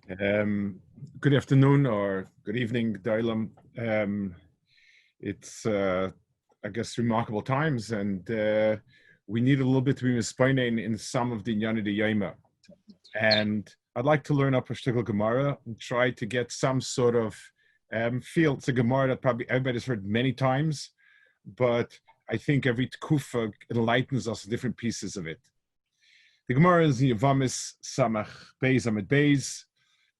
Good afternoon or good evening, Dailam. It's, I guess, remarkable times, and we need a little bit to be mispoinen in some of the Inyan de Yoma. And I'd like to learn up a shtickle Gemara and try to get some sort of feel. It's a Gemara that probably everybody's heard many times, but I think every tkufa enlightens us different pieces of it. The Gemara is Yavamis Samach Beis Amid Beis.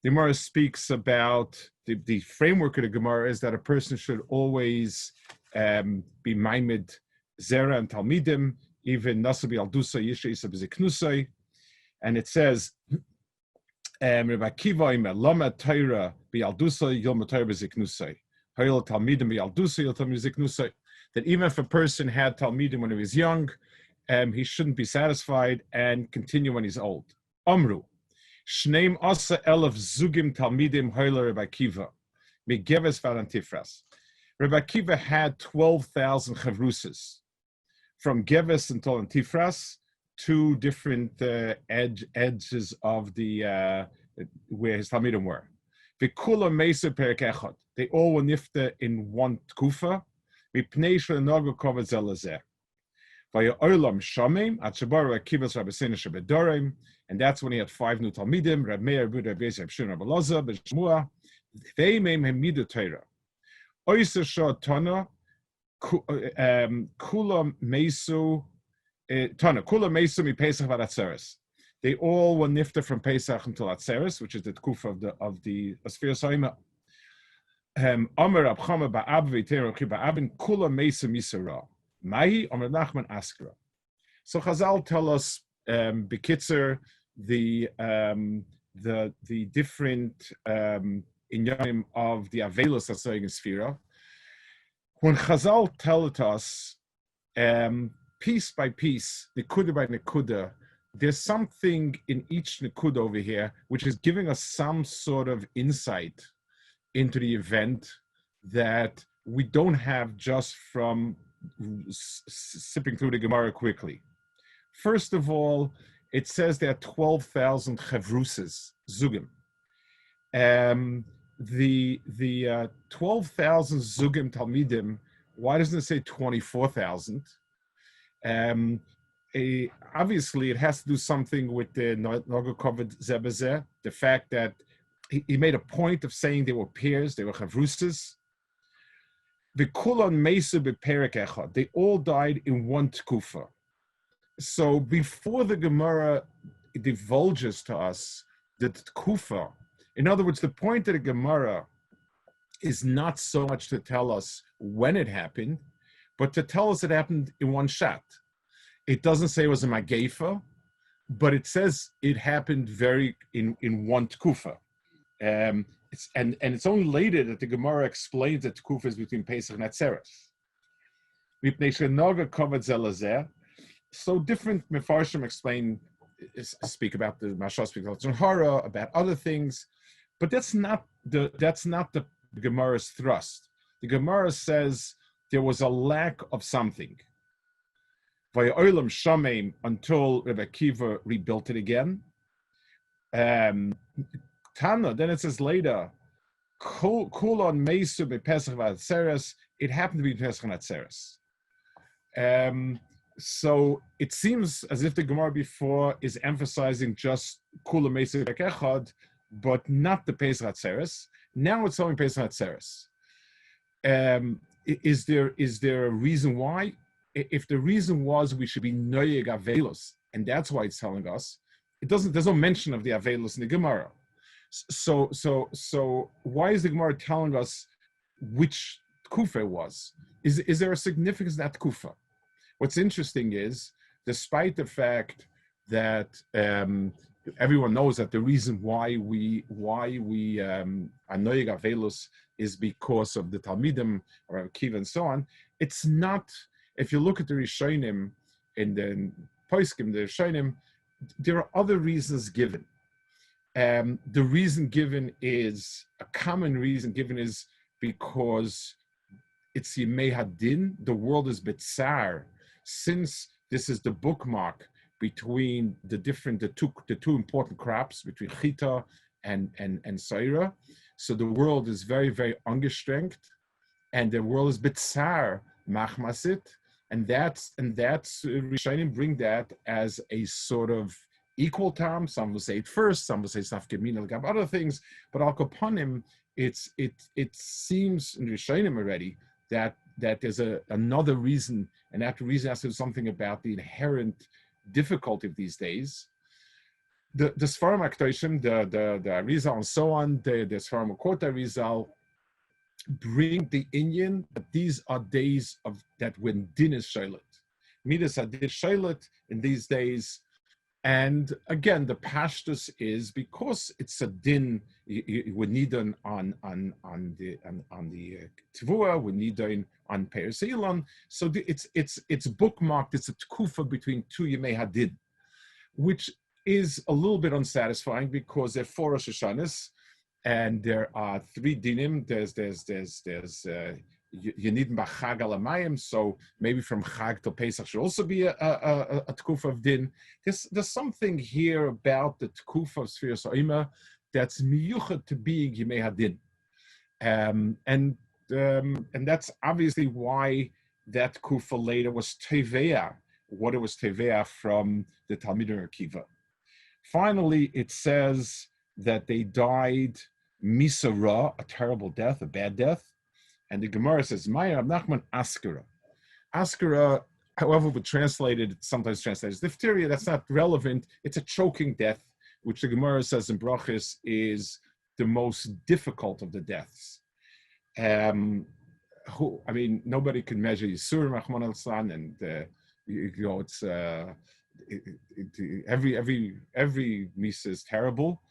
The Gemara speaks about the framework of the Gemara is that a person should always be maimed zera and talmidim, even nasabi aldusa yishisa b'ziknusay, and it says Rabbi Akiva ima lama Torah bi'aldusa yom Torah b'ziknusay, hayol talmidim bi'aldusa yom talmidim b'ziknusay. That even if a person had talmidim when he was young, he shouldn't be satisfied and continue when he's old. Amru. Shneim asa elef zugim talmidim hoyla Rabbi Akiva, migeves valantifras. Rabbi Akiva had 12,000 chavrusas, from Geves until Antifras, two different edges of the where his talmidim were. V'kula meisa perek echad. They all were nifta in one tkufa. Mipnei shlenago kovad zelazeh. V'ya'olam shamim at shabar Akiva's Rabbasina shabedorim. And that's when he had 5 new Talmidim, Rab Meir, Rab Beis, Rab Shimon, Rab Elazar, Rab Shmua. They made him midu Torah. Oysa shah Tana, Kula Mesu, Tana, Kula Mesu mi Pesach vad Atzeres. They all were nifta from Pesach until Atzeres, which is the tkufa of the Asfir Saima. Amar Rab Chama ba'ab v'yitein Rab Chiba Abin Kula Mesu misara. Mahi Amar Nachman Askra. So Chazal tell us Bekitzer, the different inyanim of the Avelos Asaying in Sphira. When Chazal tell it us, piece by piece, Nekuda by Nekuda, there's something in each Nekuda over here which is giving us some sort of insight into the event that we don't have just from sipping through the Gemara quickly. First of all, it says there are 12,000 chavrusas, zugim. The 12,000 zugim talmidim, why doesn't it say 24,000? Obviously, it has to do something with the Noga Kovad Zebazeh, the fact that he made a point of saying they were pairs, they were chavrusas. V'kulon meisu b'perek echad, they all died in one tkufa. So before the Gemara divulges to us the tkufa, in other words, the point of the Gemara is not so much to tell us when it happened, but to tell us it happened in one shot. It doesn't say it was a magefa, but it says it happened in one tkufa. It's only later that the Gemara explains that tkufa is between Pesach and Atzeres. So different mefarshim speak about the Mashal, speak about HaRav, about other things, but that's not the Gemara's thrust. The Gemara says there was a lack of something. Vaya'olam shameim until Rabbi Akiva rebuilt it again. Tana, then it says later, kulon meisu bePesach v'Atzeres. It happened to be Pesach and Atzeres. So it seems as if the Gemara before is emphasizing just Kula Meisei Echad, but not the Pesach Atzeres. Now it's only Pesach Atzeres. Is there a reason why? If the reason was we should be Noyeg Avelos, and that's why it's telling us, there's no mention of the Avelos in the Gemara. So why is the Gemara telling us which Kufa it was? Is there a significance in that Kufa? What's interesting is, despite the fact that everyone knows that the reason why we Anoyeg Avelos is because of the Talmidim or Akiva and so on, it's not. If you look at the Rishonim and then Poskim, the Rishonim, there are other reasons given. The reason given is a common reason given is because it's Yimei Hadin. The world is Betzar. Since this is the bookmark between the two important crops, between Chita and Saira. So the world is very, very angestrengt, and the world is bitzar machmasit, and that's Rishonim bring that as a sort of equal term. Some will say it first, some will say safkemin al other things, but al kaponim, it seems in Rishonim already that there's another reason, and that reason has to do something about the inherent difficulty of these days. The Sfarim Aktoshim, the Arizal and so on, the Sfarim Akot Arizal bring the Inyan that these are days of that when din is shaylet. Midas adid shaylet in these days. And again, the pashtus is because it's a din, we need on the tvua, we need on Peres Elon. So it's bookmarked. It's a tkufa between two Yemei Hadin, which is a little bit unsatisfying because there are 4 Rosh Hashanahs and there are 3 dinim. There's Yenidin b'Chag alamayim, so maybe from Chag to Pesach should also be a tkufa of din. There's something here about the tkufa of Sfiras Ha'ima that's miyuchad to being Yemei Hadin, and that's obviously why that tkufa later was teveya, what it was teveya from the Talmidei Akiva. Finally, it says that they died misara, a terrible death, a bad death. And the Gemara says, Maya Nachman Askara. Askara, however, would sometimes translated as diphtheria. That's not relevant. It's a choking death, which the Gemara says in Brachis is the most difficult of the deaths. Nobody can measure Yisur, Rahman al-San, and it's every misa is terrible,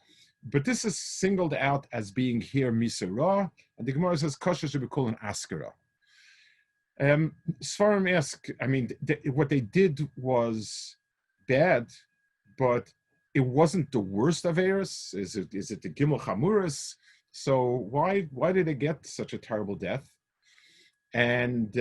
but this is singled out as being here misa ra, and the Gemara says kosher should be called an askara. Sfarim ask, what they did was bad, but it wasn't the worst of errors. Is it the gimel chamuras? So why did they get such a terrible death? And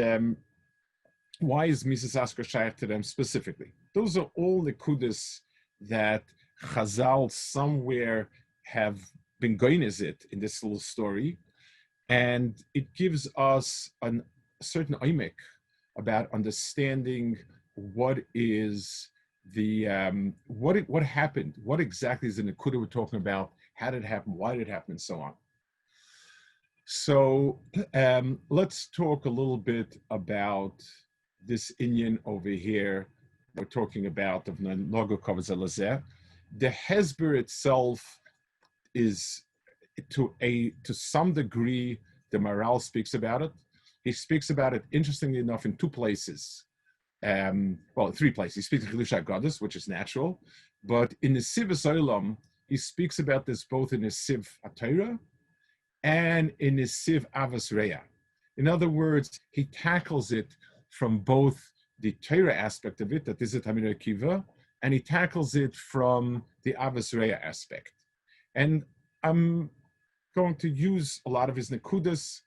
why is Mrs. Askar shaykh to them specifically? Those are all the kudas that Chazal somewhere have been going as it in this little story, and it gives us a certain oimek about understanding what is the what happened, what exactly is the nekuda we're talking about, how did it happen, why did it happen, and so on. So let's talk a little bit about this inyan over here. We're talking about of Logo covers Elazeh. The Hezber itself is to some degree the Maral speaks about it. He speaks about it, interestingly enough, in 2 places. 3 places. He speaks of Chidusha Goddess, which is natural, but in the Siv Olam, he speaks about this both in the Siv Atayra and in the Siv Avos Reya. In other words, he tackles it from both the Torah aspect of it, that is the Talmidei Akiva, and he tackles it from the Avos Reya aspect. And I'm going to use a lot of his nekudas,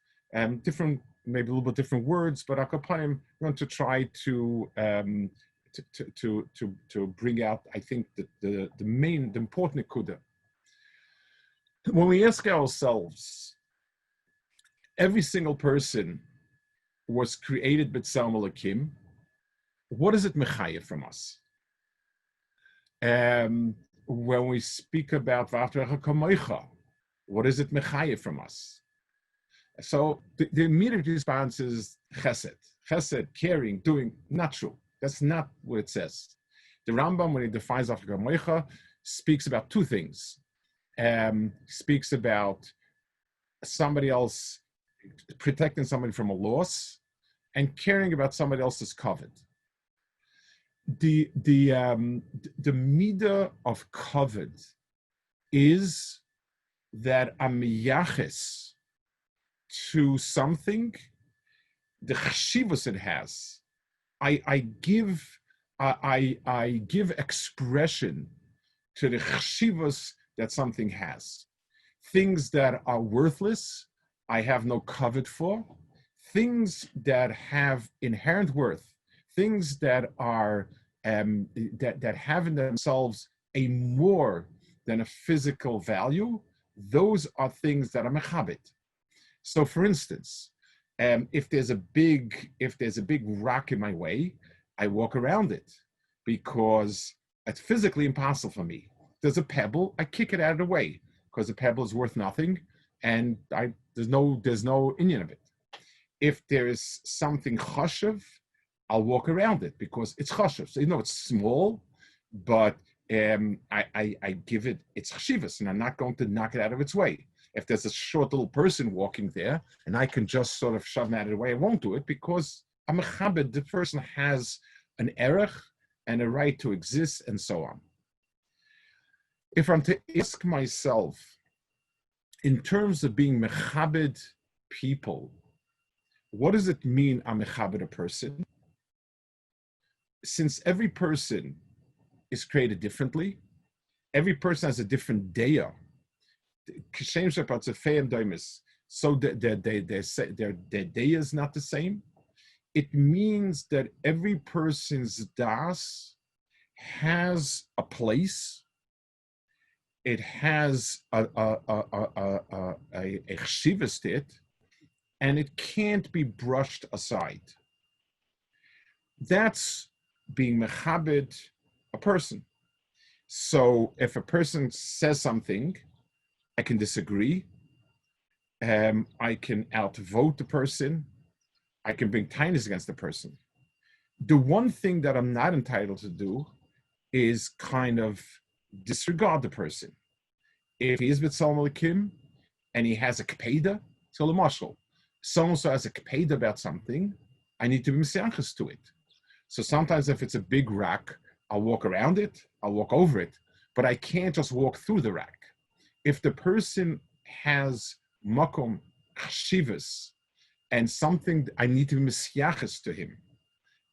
different, maybe a little bit different words, but I'm going to try to bring out, I think, the important nekuda. When we ask ourselves, every single person was created b'tzelem Elokim, what is it mechayev from us? When we speak about v'ahavta kamocha, what is it mechayev from us? So the immediate response is chesed. Chesed, caring, doing, not true. That's not what it says. The Rambam, when he defines v'ahavta kamocha, speaks about 2 things. Speaks about somebody else, protecting somebody from a loss, and caring about somebody else's covet. The midah of covet is that a miyaches to something, the chshivus it has. I give expression to the chshivus that something has. Things that are worthless, I have no covet for. Things that have inherent worth, things that are that have in themselves a more than a physical value, those are things that are mechabit. So, for instance, if there's a big rock in my way, I walk around it because it's physically impossible for me. There's a pebble, I kick it out of the way because the pebble is worth nothing, and there's no Indian of it. If there is something chashuv, I'll walk around it because it's chashuv. So it's small, but I give it its chashivas, and I'm not going to knock it out of its way. If there's a short little person walking there, and I can just sort of shove him out of the way, I won't do it because I'm a chabed. The person has an erech and a right to exist, and so on. If I'm to ask myself, in terms of being mechabed people, what does it mean I'm mechabed a person? Since every person is created differently, every person has a different daya. So their daya is not the same. It means that every person's das has a place. It has a chshivas to it, and it can't be brushed aside. That's being mechabed a person. So if a person says something, I can disagree. I can outvote the person. I can bring kindness against the person. The one thing that I'm not entitled to do is kind of disregard the person. If he is b'tzalem elikim and he has a kpeda, so l'mashal, someone also has a kpeda about something, I need to be mesiachas to it. So sometimes if it's a big rock, I'll walk around it, I'll walk over it, but I can't just walk through the rock. If the person has makom chashivas and something, I need to be mesiachas to him,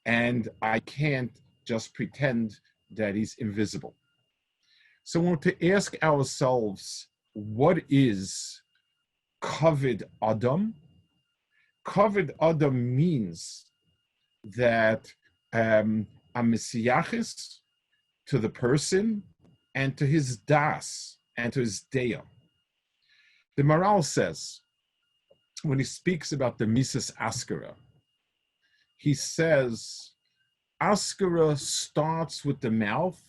and I can't just pretend that he's invisible. So we want to ask ourselves, what is kavod adam? Kavod adam means that I'm mesiachis to the person and to his das and to his deya. The Maral says, when he speaks about the Mises Askara, he says, Askara starts with the mouth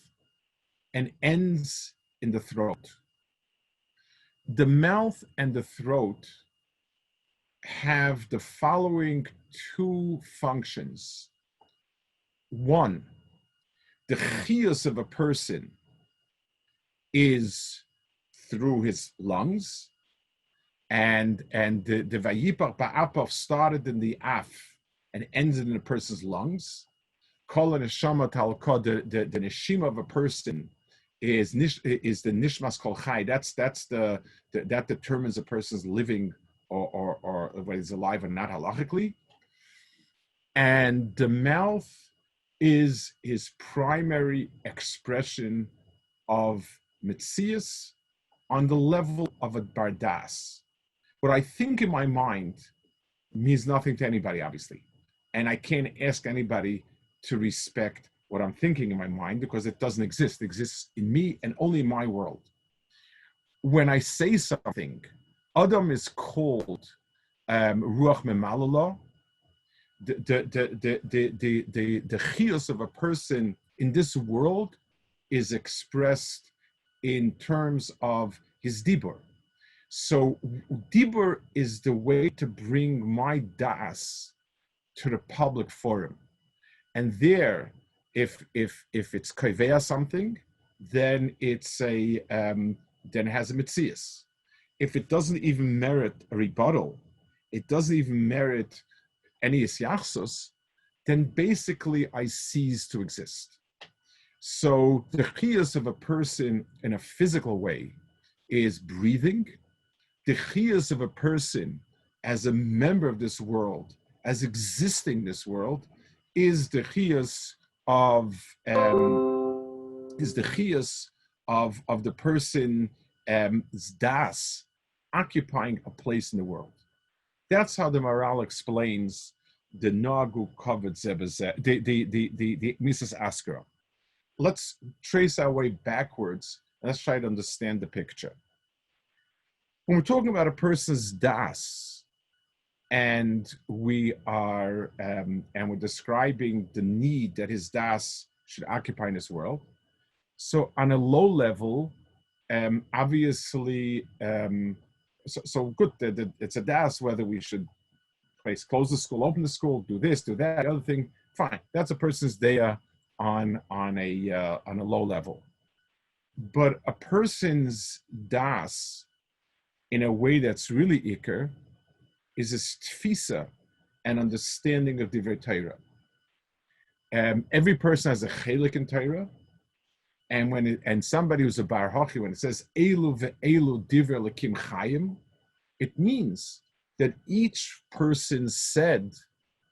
and ends in the throat. The mouth and the throat have the following two functions. One, the chiyus of a person is through his lungs, and the vayipach ba'apach started in the af and ended in a person's lungs. Kallah neshama talka, the neshima of a person is the nishmas kol chai. That determines a person's living or whether he's alive or not halachically. And the mouth is his primary expression of mitzias on the level of a bardas. What I think in my mind means nothing to anybody, obviously. And I can't ask anybody to respect what I'm thinking in my mind because it doesn't exist. It exists in me and only in my world. When I say something, Adam is called ruach memalala. The chiyus of a person in this world is expressed in terms of his dibur. So dibur is the way to bring my das to the public forum. And there, if it's kaveh something, then it's then it has a mitzias. If it doesn't even merit a rebuttal, it doesn't even merit any isyachsos, then basically I cease to exist. So the chiyus of a person in a physical way is breathing. The chiyus of a person as a member of this world, as existing in this world, is the chiyus of the person das occupying a place in the world. That's how the Maral explains the nagu kavod zebazeh, the Mises Askara. Let's trace our way backwards. Let's try to understand the picture. When we're talking about a person's das, and we're describing the need that his das should occupy in this world. So on a low level, obviously, so good that it's a das whether we should close the school, open the school, do this, do that, the other thing. Fine, that's a person's daya on a low level. But a person's das, in a way that's really ikar, is a tfisa, an understanding of Divrei Torah. Every person has a chelik in Torah, and somebody who's a bar hochi, when it says elu ve'elu divrei Elokim chayim, it means that each person said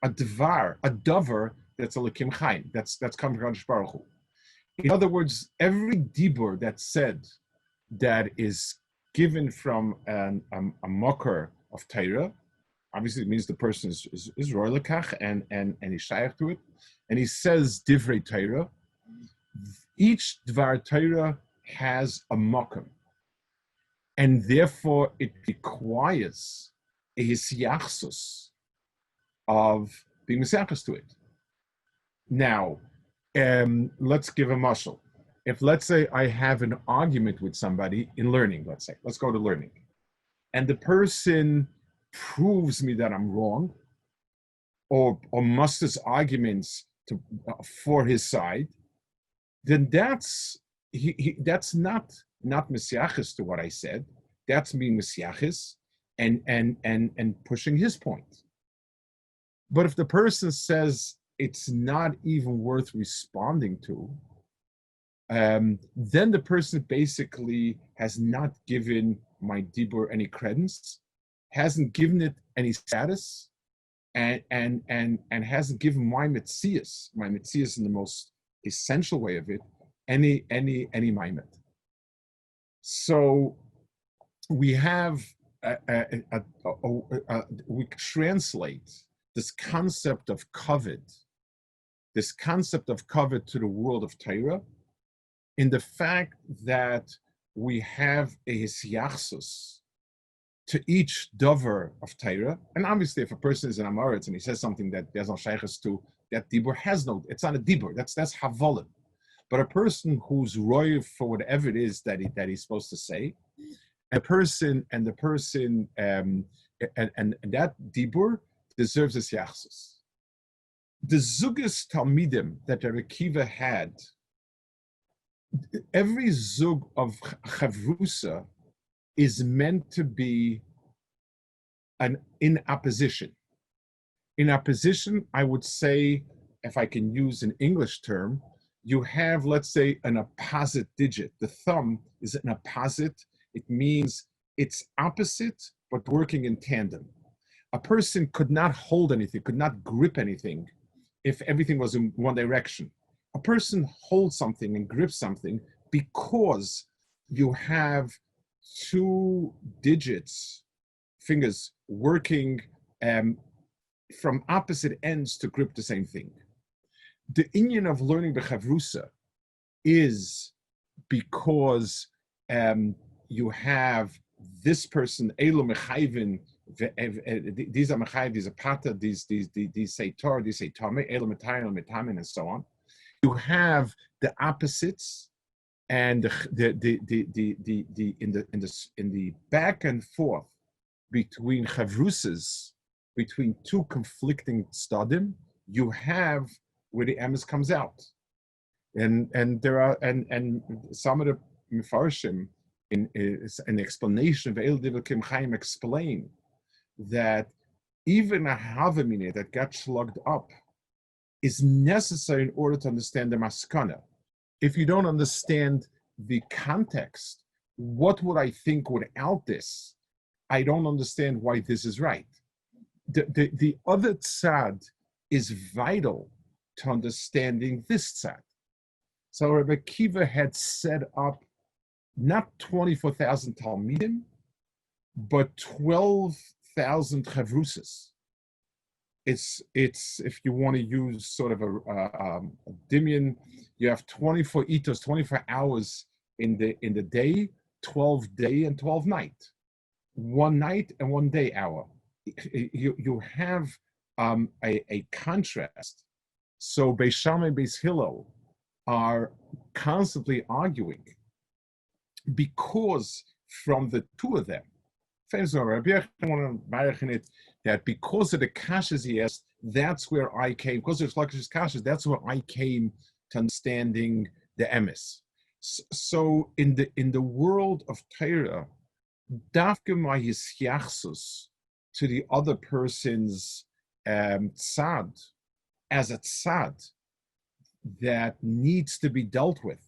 a davar that's Elokim chayim, that's coming from Hakadosh Baruch Hu. In other words, every dibur that's said that is given from a mocker of Torah, obviously it means the person is roy lekach and he's shaykh to it, and he says divrei Torah. Each dvar Torah has a mokum, and therefore it requires a hisyachsus of being misachas to it. Now, let's give a mashal. If, let's say, I have an argument with somebody in learning, let's go to learning, and the person proves me that I'm wrong, or musters arguments for his side, then that's not mesiachis to what I said. That's being mesiachis and pushing his point. But if the person says it's not even worth responding to, then the person basically has not given my dibur any credence, hasn't given it any status, and hasn't given my metzias in the most essential way of it, any maimet. So we have we translate this concept of kavod to the world of Torah in the fact that we have a hisyachsus to each dover of Torah. And obviously, if a person is an Amoritz and he says something that there's no shaykhs to, that dibur has no, it's not a dibur, that's havolim. But a person who's roy for whatever it is that he's supposed to say, and that dibur deserves a yachsus. The zugas talmidim that Rabbi Akiva had, every zug of chavrusa is meant to be in opposition. In opposition, I would say, if I can use an English term, you have, let's say, an opposite digit. The thumb is an opposite. It means it's opposite, but working in tandem. A person could not hold anything, could not grip anything if everything was in one direction. A person holds something and grips something because you have two digits, fingers, working from opposite ends to grip the same thing. The inyan of learning b'chavrusa is because you have this person, Elo mechayvin, these are mechayv, these are pata, these say Torah, these say Tameh, Elo metayin, metamin, and so on. You have the opposites, and in the back and forth between chavrusas, between two conflicting stadim, you have where the emes comes out, and there are and some of the mefarshim in an explanation of El Divrei Elokim Chayim explain that even a havamine that got slugged up is necessary in order to understand the maskana. If you don't understand the context, what would I think without this? I don't understand why this is right. The other tzad is vital to understanding this tzad. So Rabbi Akiva had set up not 24,000 talmidim, but 12,000 chavrusas. It's if you want to use sort of a dimion, you have 24 itos, 24 hours in the day, 12 day and 12 night. one night and one day hour. You have a contrast. So Beis Shammai and Beis Hillel are constantly arguing because from the two of them, that because of the kashas he asked, that's where I came, because of Laksh's kashas, that's where I came to understanding the emes. So in the world of Torah, dafka my hisyachsus to the other person's tzad as a tzad that needs to be dealt with,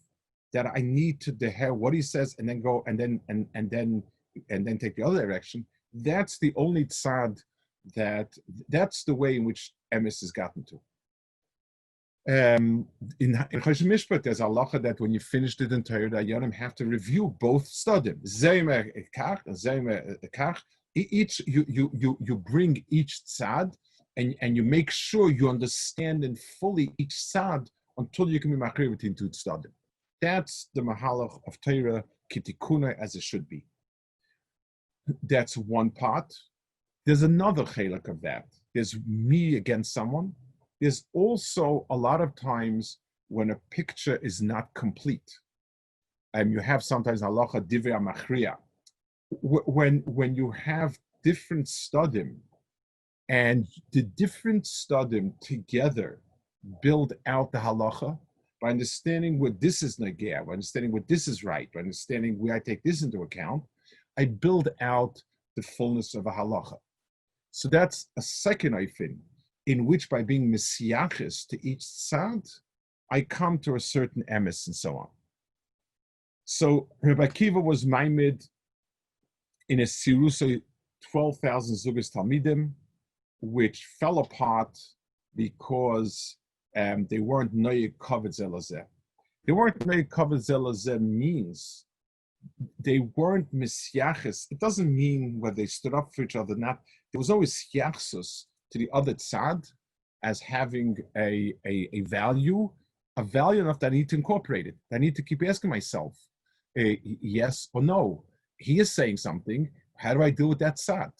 that I need to hear what he says and then go and then take the other direction. That's the only tzad that's the way in which emes has gotten to. In Chosh Mishpat, there's a halacha that when you finish the entire Dayanim have to review both studim. Zayme kach and zayme kach. Each you bring each tzad and you make sure you understand and fully each tzad until you can be makriv between two tzadim. That's the mahalach of Torah kitikuna as it should be. That's one part. There's another chelak of that. There's me against someone. There's also a lot of times when a picture is not complete. You have sometimes halacha divrei machria. When you have different studim, and the different studim together build out the halacha by understanding what this is nagea, by understanding what this is right, by understanding where I take this into account, I build out the fullness of a halacha. So that's a second ifin, in which by being mesiachis to each tzad, I come to a certain emes and so on. So Rabbi Akiva was maimed in a sirusa 12,000 zugas talmidim, which fell apart because they weren't noyeg kavod zelazeh. They weren't noyeg kavod zelazeh means they weren't mesiachis. It doesn't mean whether they stood up for each other or not. There was always yachsus to the other tzad as having a value enough that I need to incorporate it. I need to keep asking myself, yes or no. He is saying something. How do I deal with that tzad?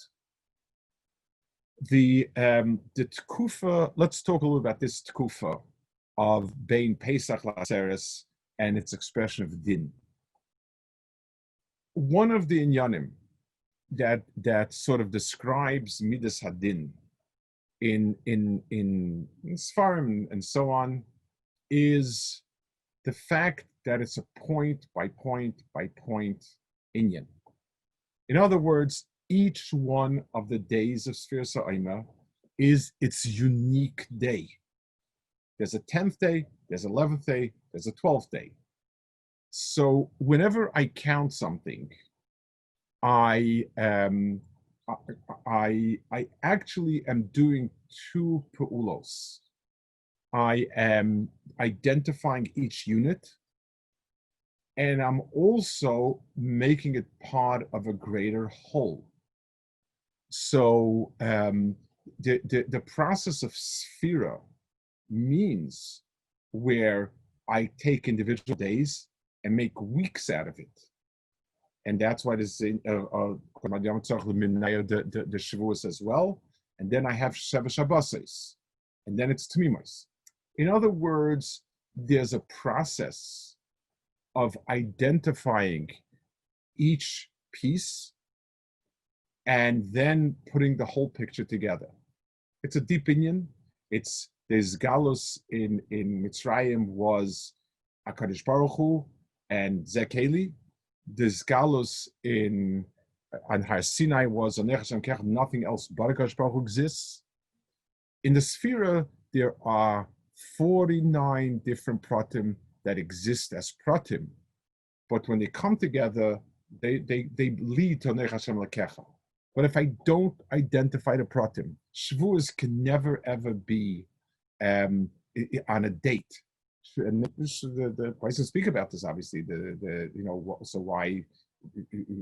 The tkufa. Let's talk a little about this tkufa of bein Pesach Laseres and its expression of din. One of the inyanim that sort of describes midas hadin in Sfarim and so on is the fact that it's a point by point by point inyan. In other words, each one of the days of Sfir Sa'ima is its unique day. There's a 10th day, there's 11th day, there's a 12th day. So whenever I count something, I actually am doing two pe'ulos. I am identifying each unit, and I'm also making it part of a greater whole. So the process of sphira means where I take individual days and make weeks out of it. And that's why this the Shavuos as well. And then I have Sheva Shabbosos, and then it's Tmimos. In other words, there's a process of identifying each piece and then putting the whole picture together. It's a deep inyan. There's galus in Mitzrayim was HaKadosh Baruch Hu and Zekeli. There's galus on Har Sinai was nothing else but HaKadosh Baruch Hu exists. In the Sphira, there are 49 different pratim that exist as pratim, but when they come together, they lead to Nech Hashem Lakecha. But if I don't identify the pratim, Shavuos can never ever be on a date. And the Christ speak about this, obviously. So why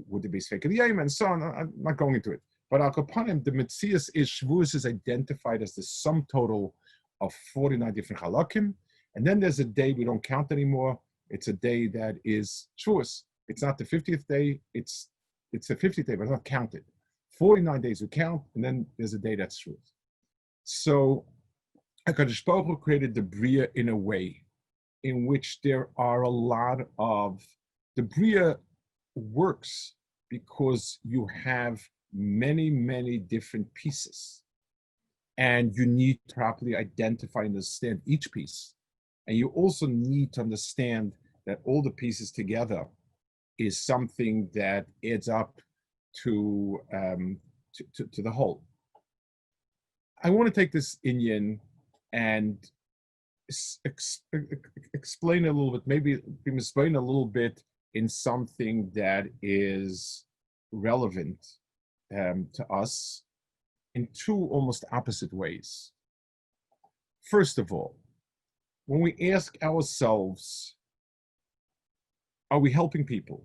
would there be Sfeik Yom and so on? I'm not going into it. But Al Kapanim, the Metzias is Shavuos is identified as the sum total of 49 different halakim, and then there's a day we don't count anymore. It's a day that is Shavuos. It's not the 50th day. It's it's a 50th day, but it's not counted. 49 days we count, and then there's a day that's truth. So HaKadosh Baruch Hu created the Bria in a way in which there are a lot of, the Bria works because you have many, many different pieces. And you need to properly identify and understand each piece. And you also need to understand that all the pieces together is something that adds up to the whole. I want to take this Inyan and explain a little bit, maybe explain a little bit in something that is relevant to us in two almost opposite ways. First of all, when we ask ourselves, are we helping people?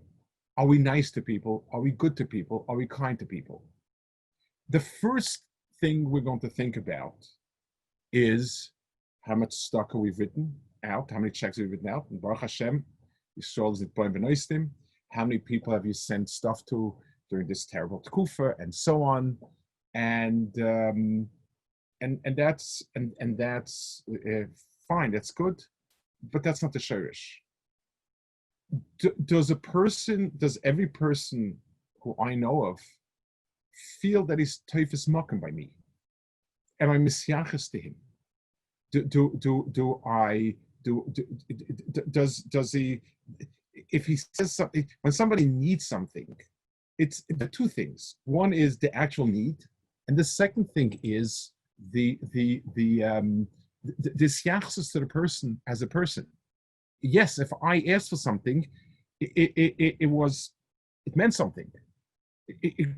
Are we nice to people? Are we good to people? Are we kind to people? The first thing we're going to think about is how much stock we've written out, how many checks we've written out, and Baruch Hashem, Yisrael is Boim B'Noistim, how many people have you sent stuff to during this terrible tkufa, and so on, and that's fine, that's good, but that's not the shirish. Does every person who I know of feel that he's teifus makom by me? Am I misyachas to him? Does he, if he says something, when somebody needs something, it's the two things. One is the actual need, and the second thing is the syachsus to the person as a person. Yes, if I asked for something, it meant something.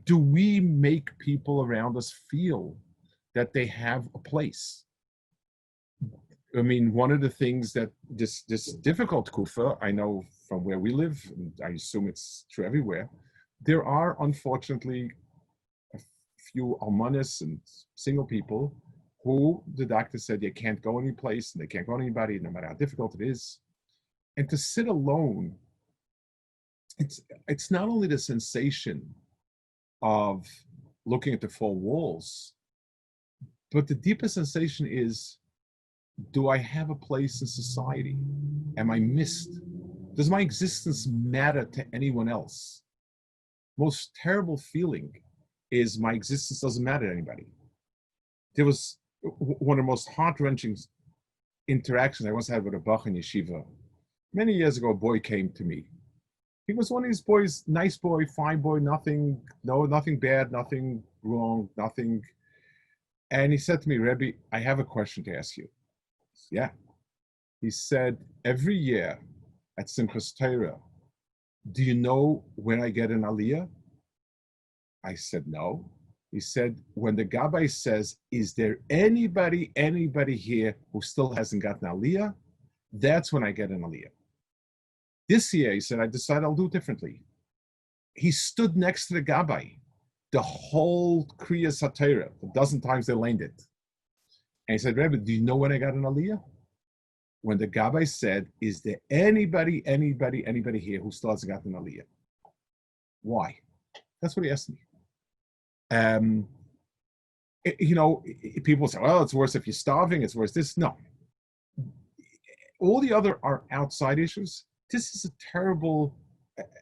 Do we make people around us feel that they have a place? I mean, one of the things that this difficult kufa, I know from where we live, and I assume it's true everywhere, there are unfortunately a few almanis and single people who the doctor said they can't go any place and they can't go to anybody, no matter how difficult it is. And to sit alone, it's not only the sensation of looking at the four walls, but the deeper sensation is, do I have a place in society? Am I missed? Does my existence matter to anyone else? Most terrible feeling is my existence doesn't matter to anybody. There was one of the most heart-wrenching interactions I once had with a Bach in yeshiva. Many years ago, a boy came to me. He was one of these boys, nice boy, fine boy, nothing bad, nothing wrong, nothing. And he said to me, Rebbe, I have a question to ask you. Yeah. He said, every year at Simchas Torah, do you know when I get an aliyah? I said, no. He said, when the Gabbai says, is there anybody here who still hasn't gotten aliyah? That's when I get an aliyah. This year, he said, I decided I'll do it differently. He stood next to the Gabbai, the whole Kriyas HaTorah, a dozen times they learned it. And he said, Rebbe, do you know when I got an aliyah? When the Gabbai said, is there anybody here who still hasn't gotten an aliyah? Why? That's what he asked me. People say, well, it's worse if you're starving, it's worse this. No. All the other are outside issues. This is a terrible,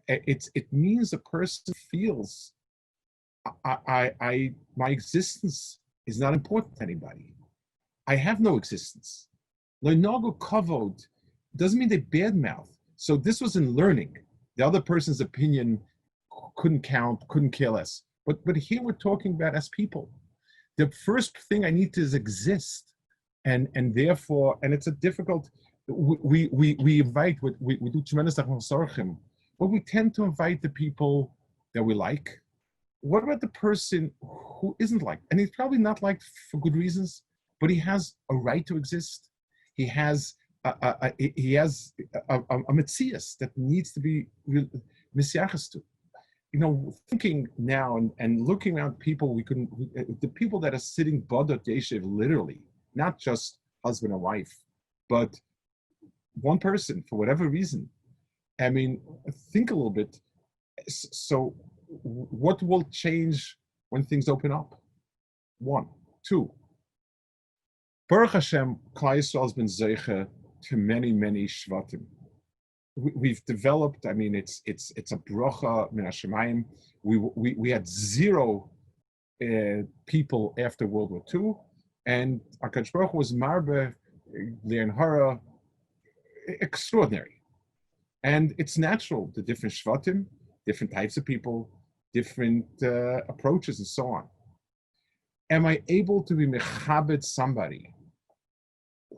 it means a person feels my existence is not important to anybody. I have no existence. Leinago kavod doesn't mean they badmouth. So this was in learning. The other person's opinion couldn't count, couldn't care less. But here we're talking about as people. The first thing I need to is exist. And therefore, and it's a difficult, we invite, we do tremendous sorchim, but we tend to invite the people that we like. What about the person who isn't liked? And he's probably not liked for good reasons, but he has a right to exist. He has a metzias that needs to be misyachas to. Thinking now and looking around people, the people that are sitting bodot yeshiv, literally, not just husband and wife, but one person for whatever reason. I mean, think a little bit. So what will change when things open up? One. Two. Baruch Hashem, Klal Yisrael has been zeicha to many, many shvatim. We've developed. I mean, it's a bracha min hashemayim. We had zero people after World War II, and HaKadosh Baruch Hu was marbe le'en hara, extraordinary. And it's natural, the different shvatim, different types of people, different approaches, and so on. Am I able to be mechabed somebody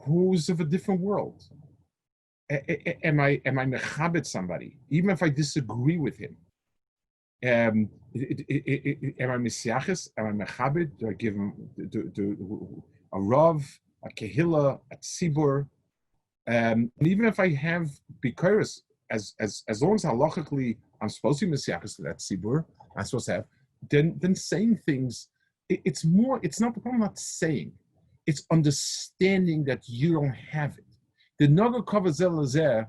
who's of a different world? Am I mechabed somebody, even if I disagree with him? Am I misyaches? Am I mechabed? Do I give him a rav, a kehillah, a tzibur? And even if I have bikuris, as long as halachically I'm supposed to be misyaches to that tzibur, I'm supposed to have, then saying things, it's not the problem, not saying, it's understanding that you don't have it. The Naga Kavazelazer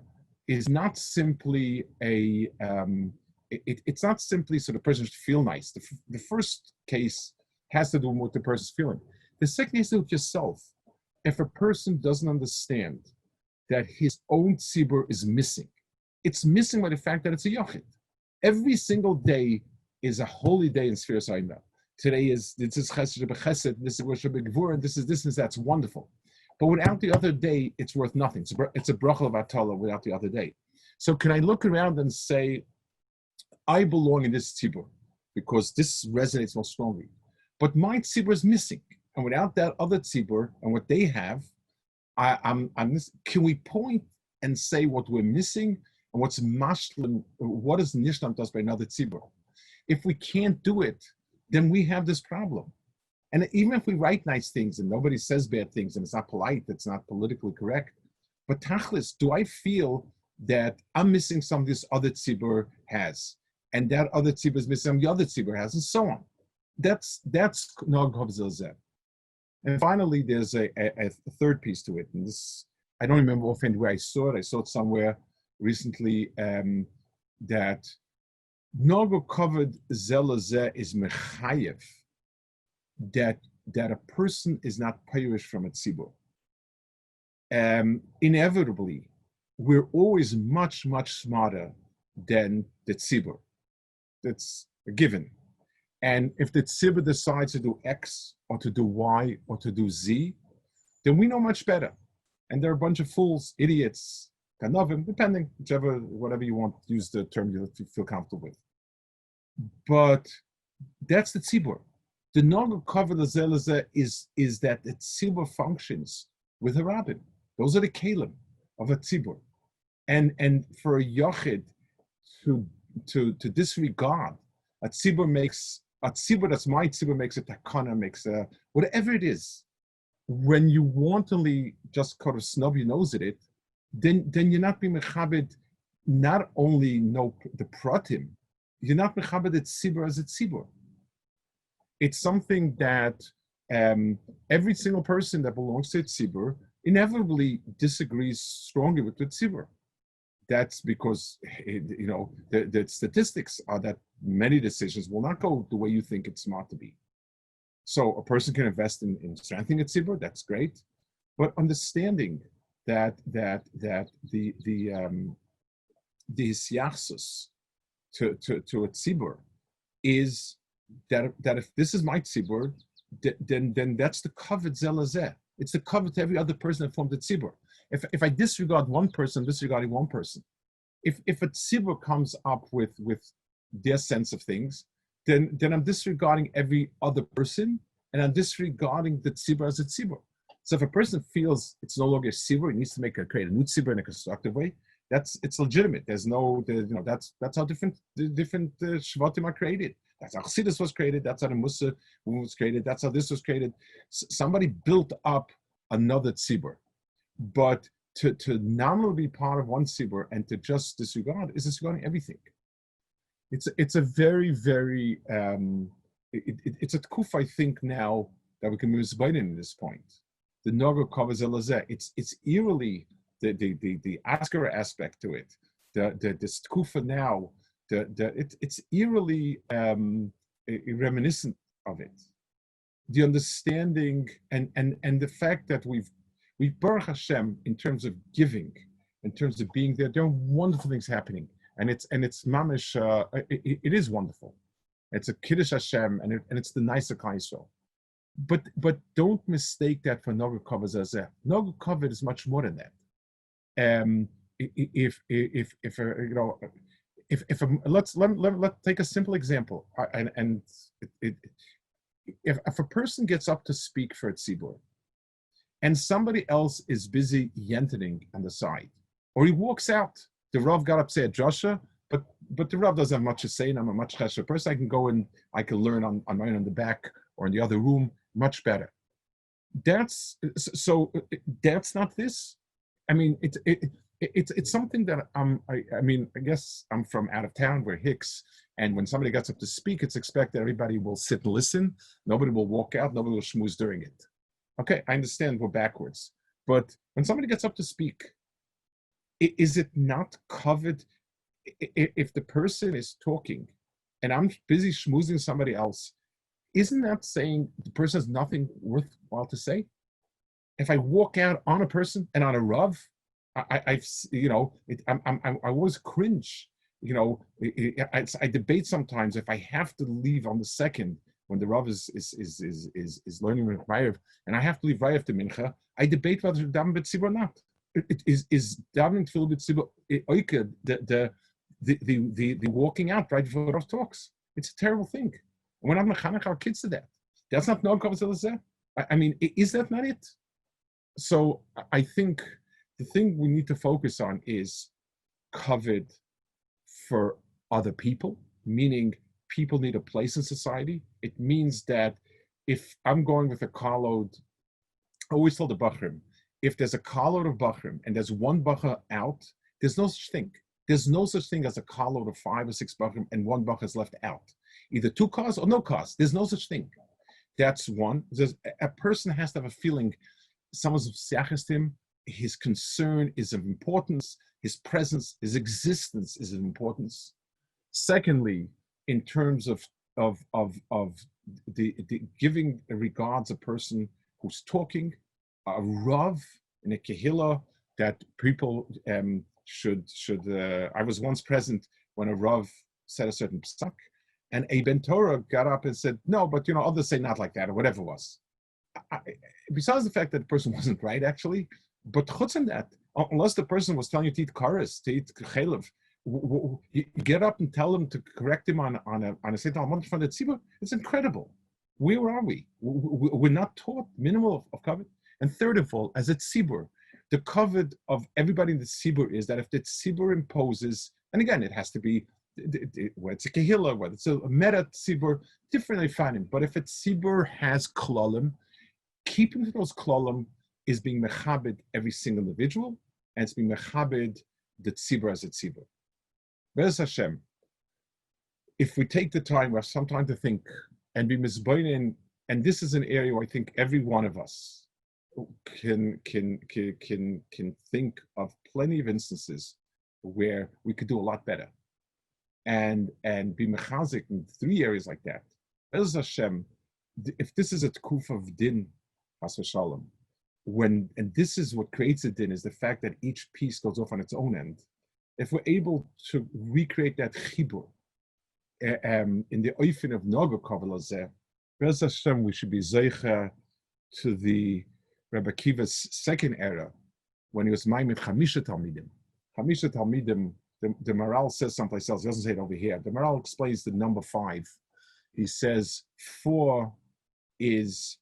is not simply it's not simply so the person should feel nice. The first case has to do with the person's feeling. The second has to do with yourself. If a person doesn't understand that his own tzibur is missing, it's missing by the fact that it's a yachid. Every single day is a holy day in Sfiras Aina. Today this is Chesed B'Chesed, this is Rosh B'Gvur, and this is that's wonderful. But without the other day, it's worth nothing. It's a bracha of Atala without the other day. So can I look around and say, I belong in this tzibur because this resonates most strongly. But my tzibur is missing. And without that other tzibur and what they have, can we point and say what we're missing and what's mashlim, what is nishlam does by another tzibur? If we can't do it, then we have this problem. And even if we write nice things and nobody says bad things and it's not polite, it's not politically correct, but tachlis, do I feel that I'm missing something this other tzibur has, and that other tzibur is missing something the other tzibur has, and so on? That's Nog Havzilzeh. And finally, there's a third piece to it, and this, I don't remember offhand where I saw it. I saw it somewhere recently, that Nogo covered Zelazeh is mechayev, that a person is not perished from a tzibur. Inevitably, we're always much, much smarter than the tzibur. That's a given. And if the tzibur decides to do X or to do Y or to do Z, then we know much better. And there are a bunch of fools, idiots, kanavim, depending, whatever you want, use the term you feel comfortable with. But that's the tzibur. The Noga cover the Zelazeh is that the tzibur functions with a rabbin. Those are the kalim of a tzibur. And for a yachid to disregard a tzibur that's my tzibur makes a takana, makes a whatever it is. When you wantonly just kind of snub your nose at it, then you're not being mechabed. Not only know the pratim, you're not mechabed the tzibur as a tzibur. It's something that every single person that belongs to a tzibur inevitably disagrees strongly with the tzibur. That's because, the statistics are that many decisions will not go the way you think it's smart to be. So a person can invest in strengthening a tzibur, that's great, but understanding that the hisyachsus to a tzibur is that if this is my tzibur, then that's the covered zelazeh. It's the cover to every other person that formed the tzibur. If I disregard one person, disregarding one person, if a tzibur comes up with their sense of things, then I'm disregarding every other person, and I'm disregarding the tzibur as a tzibur. So if a person feels it's no longer a tzibur, he needs to create a new tzibur in a constructive way. It's legitimate. That's how different shvatim are created. That's how Chassidus was created. That's how the Musa was created. That's how this was created. Somebody built up another tzibur. But to nominally be part of one tzibur and to just disregard is disregarding everything. It's a very, very it's a tkuf, I think, now that we can move in this point. The Nogo covers Elazeh. It's eerily the Askara aspect to it. This tkufa now it's eerily reminiscent of it. The understanding and the fact that we've Baruch Hashem in terms of giving, in terms of being there. There are wonderful things happening, and it's mamish. It is wonderful. It's a kiddush Hashem, and it's the nicer Kaisel. But don't mistake that for Nogu Kavod Zazeh. Nogu Kavod is much more than that. Let's take a simple example. If a person gets up to speak for a tzibur, and somebody else is busy yentening on the side, or he walks out, the Rav got up to say a drasha, but the Rav doesn't have much to say, and I'm a much chesher person. I can go and I can learn on my own in the back or in the other room much better. That's not this. I mean, it's something that I guess I'm from out of town. We're Hicks, and when somebody gets up to speak, it's expected everybody will sit and listen. Nobody will walk out. Nobody will schmooze during it. Okay, I understand we're backwards, but when somebody gets up to speak, is it not covered? If the person is talking, and I'm busy schmoozing somebody else, isn't that saying the person has nothing worthwhile to say? If I walk out on a person and on a Rav, I always cringe. I debate sometimes if I have to leave on the second when the Rav is learning with Rav, and I have to leave Rav to Mincha. I debate whether daven b'tzibur or not. Is davening tefillah b'tzibur the walking out right before Rav talks? It's a terrible thing. We're not mechanech our kids to that. That's not no kavod. I mean, is that not it? So I think the thing we need to focus on is kavod for other people, meaning people need a place in society. It means that if I'm going with a carload, I always tell the bachrim, if there's a carload of bachrim and there's one bacher out, there's no such thing. There's no such thing as a carload of 5 or 6 bachrim and one bacher is left out. Either 2 cars or no cars. There's no such thing. That's one. A person has to have a feeling someone's obsessed him. His concern is of importance. His presence, his existence is of importance. Secondly, in terms of the giving regards a person who's talking, a Rav in a Kehillah that people should. I was once present when a Rav said a certain psak, and a Ben Torah got up and said, no, but others say not like that, or whatever it was. Besides the fact that the person wasn't right, actually, but chutz in that, unless the person was telling you to eat karas, to eat chelev, you get up and tell him to correct him on a Satan Almond from the tzibur. It's incredible. Where are we? We're not taught minimal of kavod. And third of all, as a tzibur, the kavod of everybody in the tzibur is that if the tzibur imposes, and again, it has to be whether it's a kehillah, whether it's a meta tzibur, differently finding. But if a tzibur has klalim, keeping to those klalim is being mechabed every single individual, and it's being mechabed the tzibur as a tzibur. Be'ez Hashem, if we take the time, we have some time to think and be mizboinin, and this is an area where I think every one of us can think of plenty of instances where we could do a lot better, and be mechazik in 3 areas like that. Be'ez Hashem, if this is a tkuf of din, has v'shalom, and this is what creates a din, is the fact that each piece goes off on its own end. If we're able to recreate that chibur in the oifin of Nogu Kavod Zeh, Be'ez Hashem, we should be zeicha to the Rabbi Akiva's second era, when he was ma'imid chamisha talmidim. Chamisha talmidim, the Maral says someplace else, he doesn't say it over here. The Maral explains the number 5. He says 4 is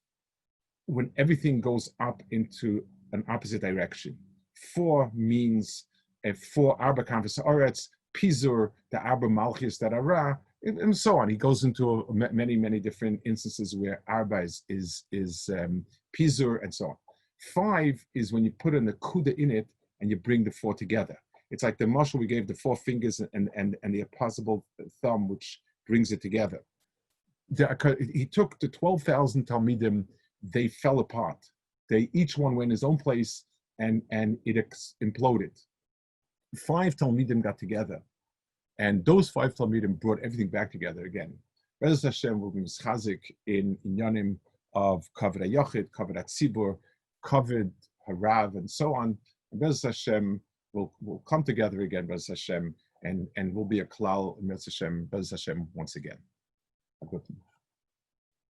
when everything goes up into an opposite direction. 4 means 4 Arba Kanfas Oretz, Pizur, the Arba Malchus, that Ara, and so on. He goes into many different instances where Arba is Pizur and so on. 5 is when you put an akuda in it and you bring the 4 together. It's like the mashal we gave, the 4 fingers and the opposable thumb, which brings it together. He took the 12,000 Talmidim, they fell apart. They each one went his own place and it imploded. 5 Talmidim got together And those 5 Talmidim brought everything back together again. Bez Hashem will be mischazik in inyanim of kavod hayochid, kavod hatzibur, kavod HaRav, and so on. And Bez Hashem will come together again, Bez Hashem, and will be a klal, Bez Hashem, once again.